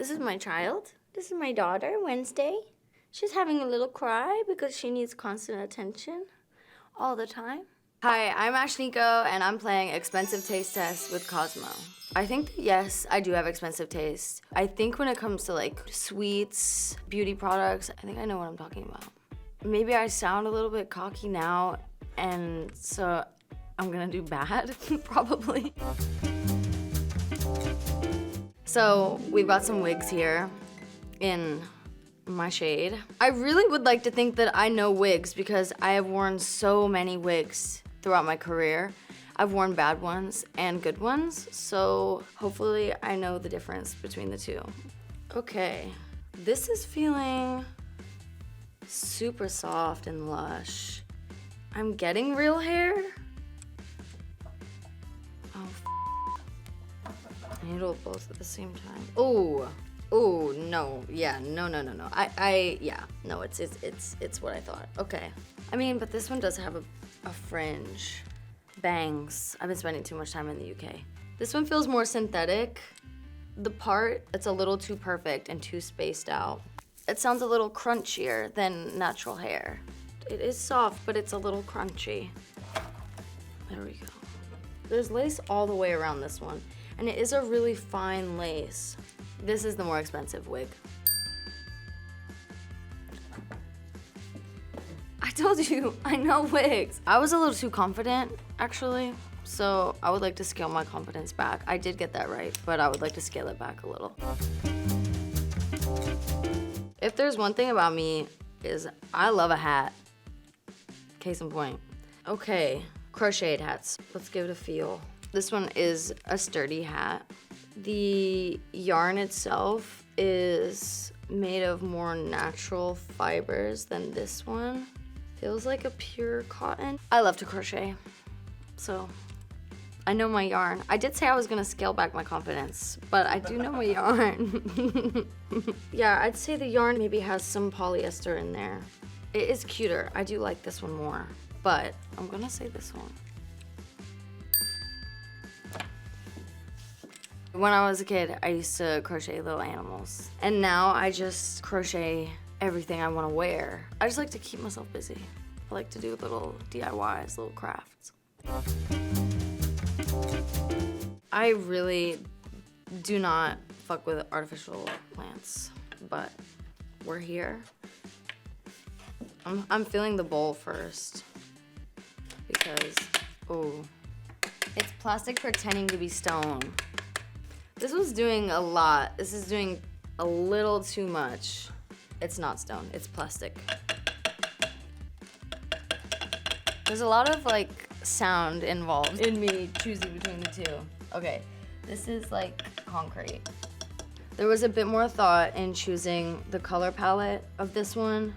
This is my child. This is my daughter, Wednesday. She's having a little cry because she needs constant attention all the time. Hi, I'm Ashnikko, and I'm playing Expensive Taste Test with Cosmo. I think that, yes, I do have expensive taste. I think when it comes to like sweets, beauty products, I think I know what I'm talking about. Maybe I sound a little bit cocky now, and so I'm gonna do bad, probably. So we've got some wigs here in my shade. I really would like to think that I know wigs because I have worn so many wigs throughout my career. I've worn bad ones and good ones, so hopefully I know the difference between the two. Okay, this is feeling super soft and lush. I'm getting real hair. Oh, I need to hold both at the same time. Oh, no, yeah, no. Yeah, no, it's what I thought. Okay. I mean, but this one does have a fringe. Bangs. I've been spending too much time in the UK. This one feels more synthetic. The part, it's a little too perfect and too spaced out. It sounds a little crunchier than natural hair. It is soft, but it's a little crunchy. There we go. There's lace all the way around this one, and it is a really fine lace. This is the more expensive wig. I told you, I know wigs. I was a little too confident, actually, so I would like to scale my confidence back. I did get that right, but I would like to scale it back a little. If there's one thing about me, is I love a hat. Case in point. Okay, crocheted hats. Let's give it a feel. This one is a sturdy hat. The yarn itself is made of more natural fibers than this one. Feels like a pure cotton. I love to crochet, so I know my yarn. I did say I was gonna scale back my confidence, but I do know my yarn. Yeah, I'd say the yarn maybe has some polyester in there. It is cuter. I do like this one more, but I'm gonna say this one. When I was a kid, I used to crochet little animals, and now I just crochet everything I want to wear. I just like to keep myself busy. I like to do little DIYs, little crafts. I really do not fuck with artificial plants, but we're here. I'm feeling the bowl first because, oh, it's plastic pretending to be stone. This was doing a lot. This is doing a little too much. It's not stone, it's plastic. There's a lot of like sound involved in me choosing between the two. Okay, this is like concrete. There was a bit more thought in choosing the color palette of this one.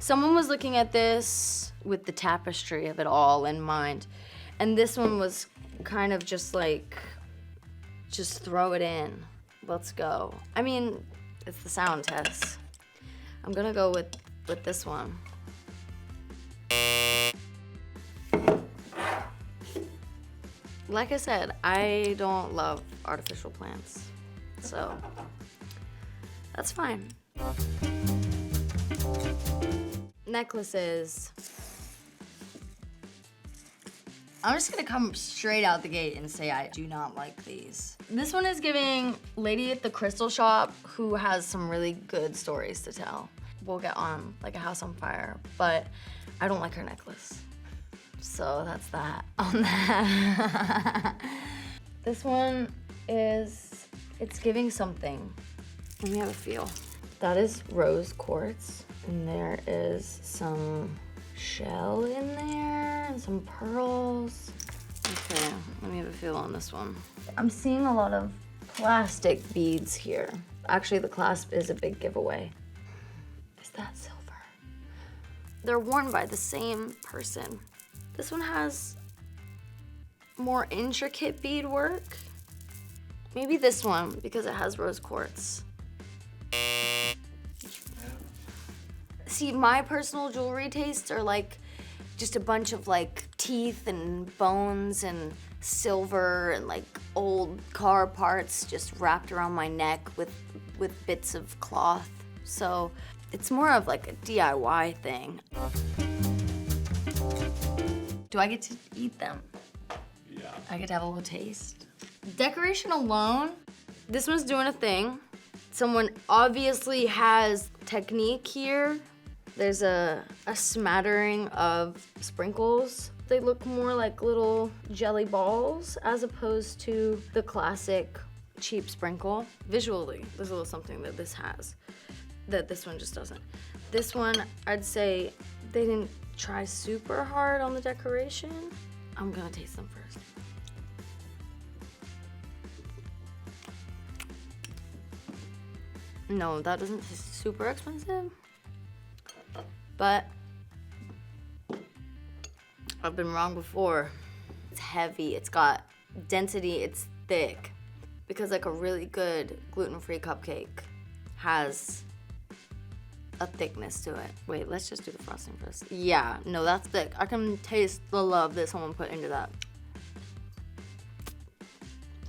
Someone was looking at this with the tapestry of it all in mind, and this one was kind of just like, just throw it in, let's go. I mean, it's the sound test. I'm gonna go with this one. Like I said, I don't love artificial plants, so that's fine. Necklaces. I'm just gonna come straight out the gate and say I do not like these. This one is giving lady at the crystal shop who has some really good stories to tell. We'll get on like a house on fire, but I don't like her necklace. So that's that on that. This one is, it's giving something. Let me have a feel. That is rose quartz, and there is some shell in there and some pearls. Okay, let me have a feel on this one. I'm seeing a lot of plastic beads here. Actually, the clasp is a big giveaway. Is that silver? They're worn by the same person. This one has more intricate beadwork. Maybe this one, because it has rose quartz. See, my personal jewelry tastes are like just a bunch of like teeth and bones and silver and like old car parts just wrapped around my neck with with bits of cloth. So it's more of like a DIY thing. Do I get to eat them? Yeah. I get to have a little taste. Decoration alone, this one's doing a thing. Someone obviously has technique here. There's a smattering of sprinkles. They look more like little jelly balls as opposed to the classic cheap sprinkle. Visually, there's a little something that this has that this one just doesn't. This one, I'd say they didn't try super hard on the decoration. I'm gonna taste them first. No, that doesn't taste super expensive, but I've been wrong before. It's heavy, it's got density, it's thick, because like a really good gluten-free cupcake has a thickness to it. Wait, let's just do the frosting first. Yeah, no, that's thick. I can taste the love that someone put into that.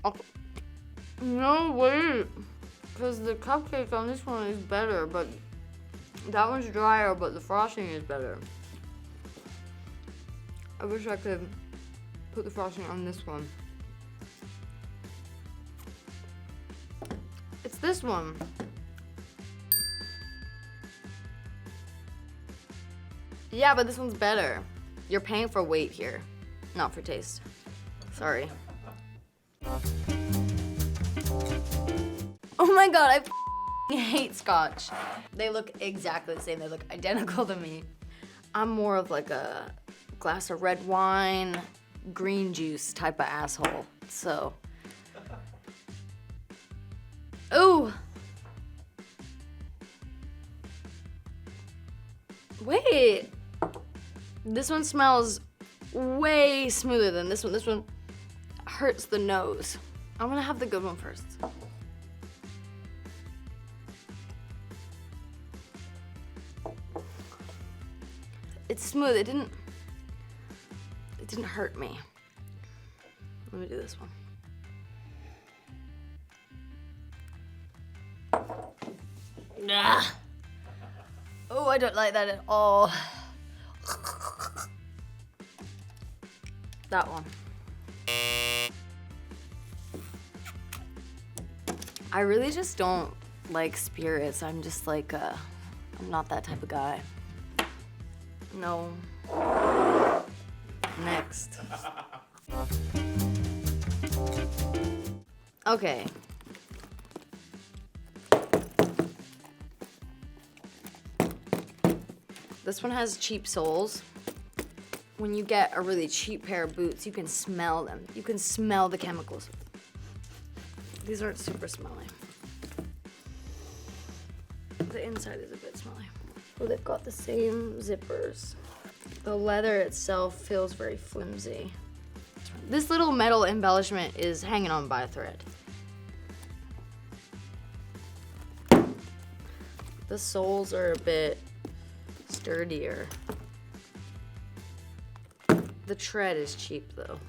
Oh. No, wait. Because the cupcake on this one is better, but that one's drier, but the frosting is better. I wish I could put the frosting on this one. It's this one. Yeah, but this one's better. You're paying for weight here, not for taste. Sorry. Oh my god, I hate Scotch. They look exactly the same. They look identical to me. I'm more of like a glass of red wine, green juice type of asshole, so. Ooh. Wait. This one smells way smoother than this one. This one hurts the nose. I'm gonna have the good one first. It's smooth. It didn't hurt me. Let me do this one. Nah. Oh, I don't like that at all. That one. I really just don't like spirits. I'm just like, I'm not that type of guy. No. Next. Okay. This one has cheap soles. When you get a really cheap pair of boots, you can smell them. You can smell the chemicals. These aren't super smelly. The inside is a bit smelly. Oh, they've got the same zippers. The leather itself feels very flimsy. This little metal embellishment is hanging on by a thread. The soles are a bit sturdier. The tread is cheap though.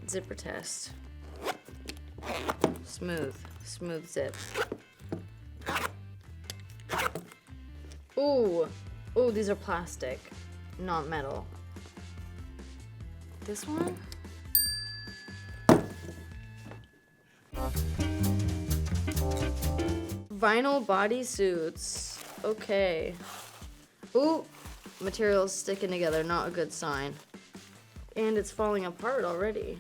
Zipper test. Smooth zip. Ooh, ooh, these are plastic, not metal. This one? Vinyl bodysuits, okay. Ooh, materials sticking together, not a good sign. And it's falling apart already.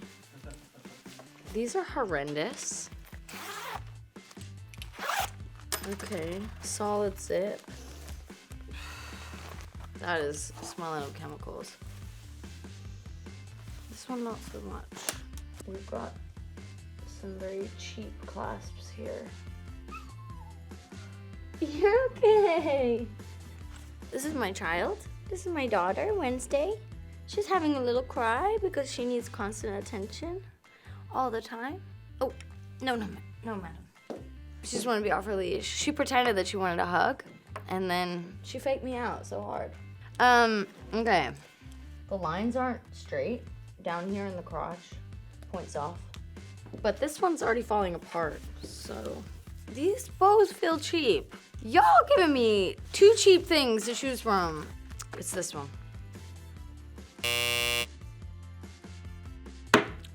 These are horrendous. Okay, solid zip. That is smelling of chemicals. This one, not so much. We've got some very cheap clasps here. You're okay. This is my child. This is my daughter, Wednesday. She's having a little cry because she needs constant attention all the time. Oh, no, madam. She just wanted to be off her leash. She pretended that she wanted a hug, and then she faked me out so hard. Okay. The lines aren't straight down here in the crotch, points off. But this one's already falling apart, so These bows feel cheap. Y'all giving me 2 cheap things to choose from. It's this one.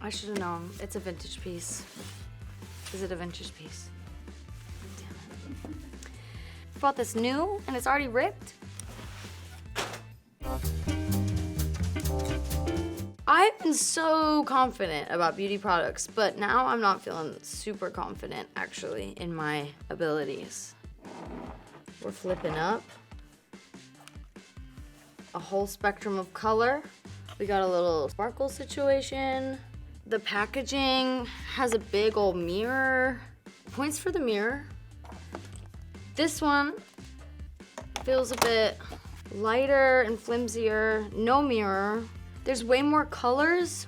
I should have known. It's a vintage piece. Is it a vintage piece? Damn it. I bought this new and it's already ripped. I've been so confident about beauty products, but now I'm not feeling super confident actually in my abilities. We're flipping up. A whole spectrum of color. We got a little sparkle situation. The packaging has a big old mirror. Points for the mirror. This one feels a bit lighter and flimsier. No mirror. There's way more colors.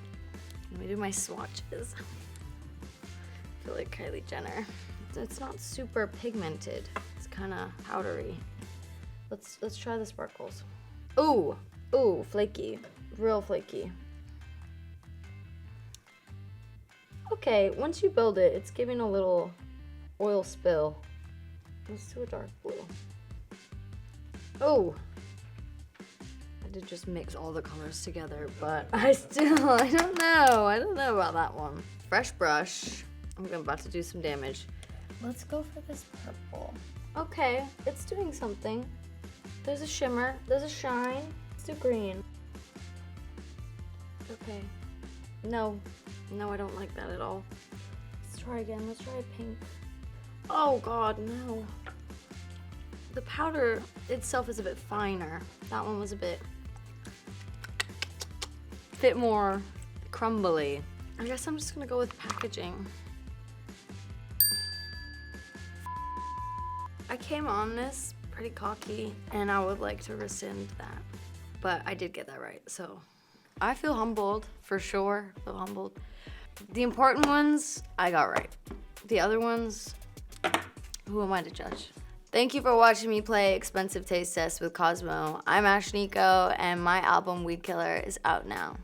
Let me do my swatches. I feel like Kylie Jenner. It's not super pigmented. It's kind of powdery. Let's try the sparkles. Ooh, flaky, real flaky. Okay, once you build it, it's giving a little oil spill. Let's do a dark blue. Oh, I did just mix all the colors together, but I don't know about that one. Fresh brush. I'm about to do some damage. Let's go for this purple. Okay, it's doing something. There's a shimmer, there's a shine. Let's do green. Okay. No, I don't like that at all. Let's try again, let's try pink. Oh God, no. The powder itself is a bit finer. That one was a bit more crumbly. I guess I'm just gonna go with packaging. I came on this pretty cocky, and I would like to rescind that. But I did get that right, so. I feel humbled, for sure, feel humbled. The important ones, I got right. The other ones, who am I to judge? Thank you for watching me play Expensive Taste Test with Cosmo. I'm Ashnikko, and my album Weed Killer is out now.